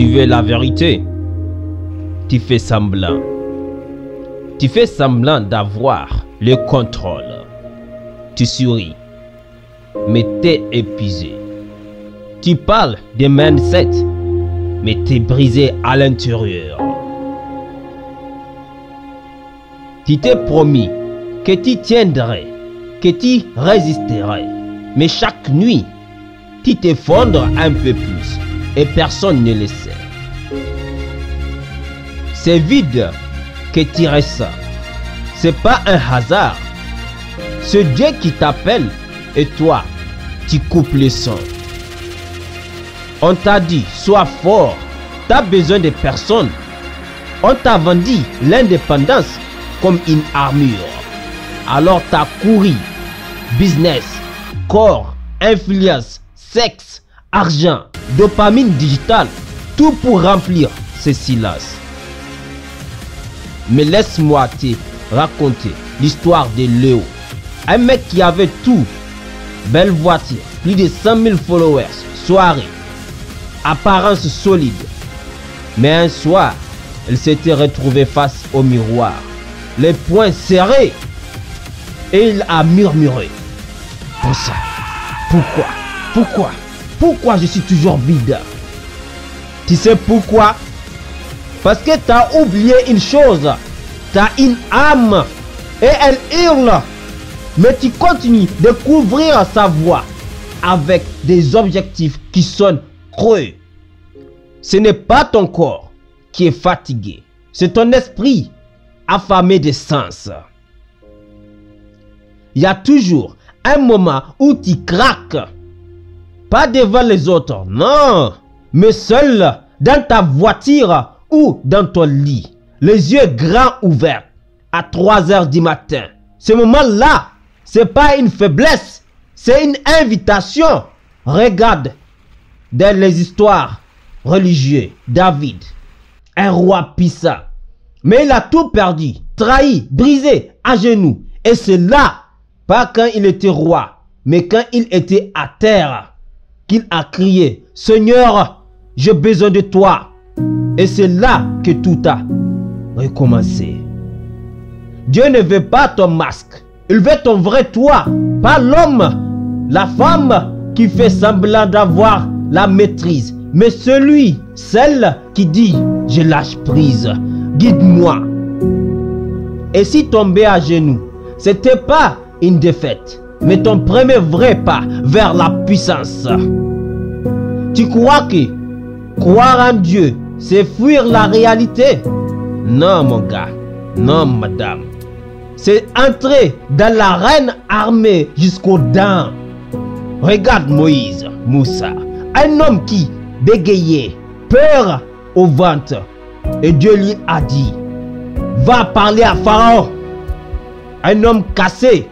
Tu veux la vérité? Tu fais semblant. Tu fais semblant d'avoir le contrôle. Tu souris, mais t'es épuisé. Tu parles de mindset, mais t'es brisé à l'intérieur. Tu t'es promis que tu tiendrais, que tu résisterais, mais chaque nuit, tu t'effondres un peu plus et personne ne le sait. C'est vide que tu ressens. C'est pas un hasard. C'est Dieu qui t'appelle et toi, tu coupes le son. On t'a dit, sois fort, t'as besoin de personne. On t'a vendu l'indépendance comme une armure. Alors t'as couru, business, corps, influence, sexe, argent, dopamine digitale, tout pour remplir ce silence. Mais laisse-moi te raconter l'histoire de Léo. Un mec qui avait tout, belle voiture, plus de 100 000 followers, soirée, apparence solide. Mais un soir, il s'était retrouvé face au miroir, les poings serrés, et il a murmuré. Pour ça, pourquoi je suis toujours vide? Tu sais pourquoi? Parce que tu as oublié une chose. Tu as une âme et elle hurle. Mais tu continues de couvrir sa voix avec des objectifs qui sonnent creux. Ce n'est pas ton corps qui est fatigué. C'est ton esprit affamé de sens. Il y a toujours un moment où tu craques. Pas devant les autres, non. Mais seul dans ta voiture ou dans ton lit, les yeux grands ouverts, à 3 heures du matin. Ce moment-là, c'est pas une faiblesse, c'est une invitation. Regarde dans les histoires religieuses, David, un roi puissant, mais il a tout perdu, trahi, brisé, à genoux. Et c'est là, pas quand il était roi, mais quand il était à terre, qu'il a crié, Seigneur, j'ai besoin de toi. Et c'est là que tout a recommencé. Dieu ne veut pas ton masque. Il veut ton vrai toi. Pas l'homme, la femme qui fait semblant d'avoir la maîtrise. Mais celle qui dit, je lâche prise. Guide-moi. Et si tomber à genoux, c'était pas une défaite, mais ton premier vrai pas vers la puissance. Tu crois que croire en Dieu, c'est fuir la réalité? Non mon gars, non madame. C'est entrer dans l'arène armée jusqu'aux dents. Regarde Moïse, Moussa, un homme qui bégayait, peur au ventre. Et Dieu lui a dit, va parler à Pharaon. Un homme cassé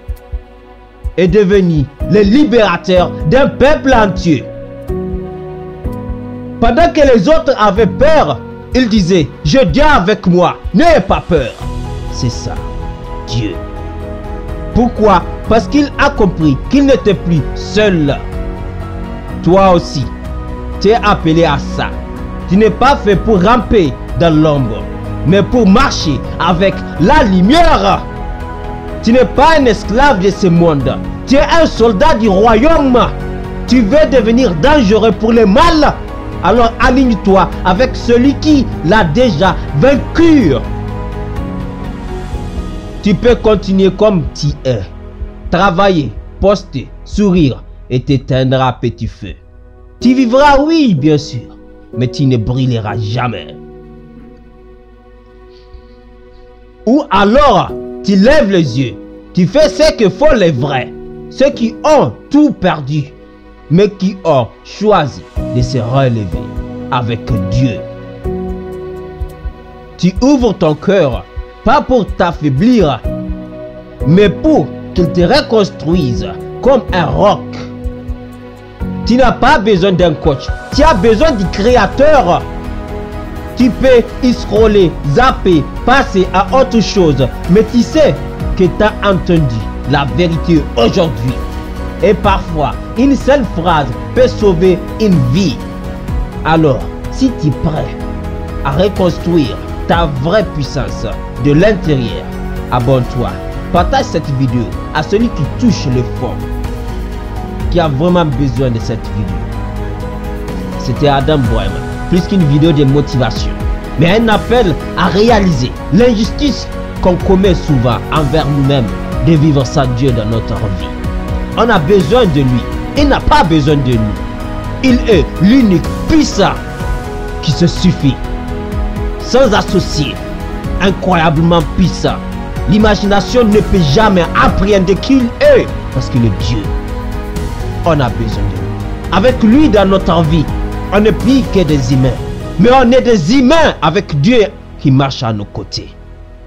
est devenu le libérateur d'un peuple entier. Pendant que les autres avaient peur, il disait, je Dieu avec moi, n'ayez pas peur. C'est ça, Dieu. Pourquoi? Parce qu'il a compris qu'il n'était plus seul. Toi aussi, tu es appelé à ça. Tu n'es pas fait pour ramper dans l'ombre, mais pour marcher avec la lumière. Tu n'es pas un esclave de ce monde. Tu es un soldat du royaume. Tu veux devenir dangereux pour le mal? Alors aligne-toi avec celui qui l'a déjà vaincu. Tu peux continuer comme tu es. Travailler, poster, sourire et t'éteindre à petit feu. Tu vivras, oui, bien sûr, mais tu ne brilleras jamais. Ou alors, tu lèves les yeux. Tu fais ce que font les vrais. Ceux qui ont tout perdu, mais qui ont choisi de se relever avec Dieu. Tu ouvres ton cœur, pas pour t'affaiblir, mais pour qu'il te reconstruise comme un roc. Tu n'as pas besoin d'un coach, tu as besoin du créateur. Tu peux scroller, zapper, passer à autre chose, mais tu sais que tu as entendu la vérité aujourd'hui. Et parfois, une seule phrase peut sauver une vie. Alors, Si tu es prêt à reconstruire ta vraie puissance de l'intérieur, abonne-toi. Partage cette vidéo à celui qui touche le fond, qui a vraiment besoin de cette vidéo. C'était Adam Bohème, plus qu'une vidéo de motivation, mais un appel à réaliser l'injustice qu'on commet souvent envers nous-mêmes, de vivre sans Dieu dans notre vie. On a besoin de lui, il n'a pas besoin de nous. Il est l'unique puissant qui se suffit, sans associé, incroyablement puissant. L'imagination ne peut jamais appréhender qui il est, parce qu'il est Dieu. On a besoin de lui. Avec lui dans notre vie, on n'est plus que des humains, mais on est des humains avec Dieu qui marche à nos côtés.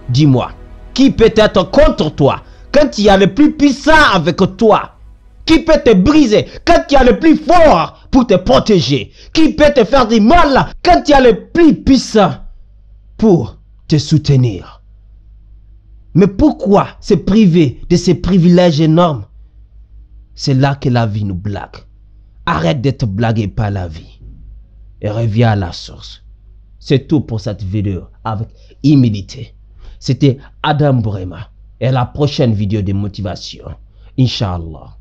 Dis-moi, qui peut être contre toi quand il y a le plus puissant avec toi? Qui peut te briser quand il y a le plus fort pour te protéger? Qui peut te faire du mal quand il y a le plus puissant pour te soutenir? Mais pourquoi se priver de ces privilèges énormes? C'est là que la vie nous blague. Arrête d'être blagué par la vie et reviens à la source. C'est tout pour cette vidéo avec humilité. C'était Adam Bohème et à la prochaine vidéo de motivation. Inch'Allah.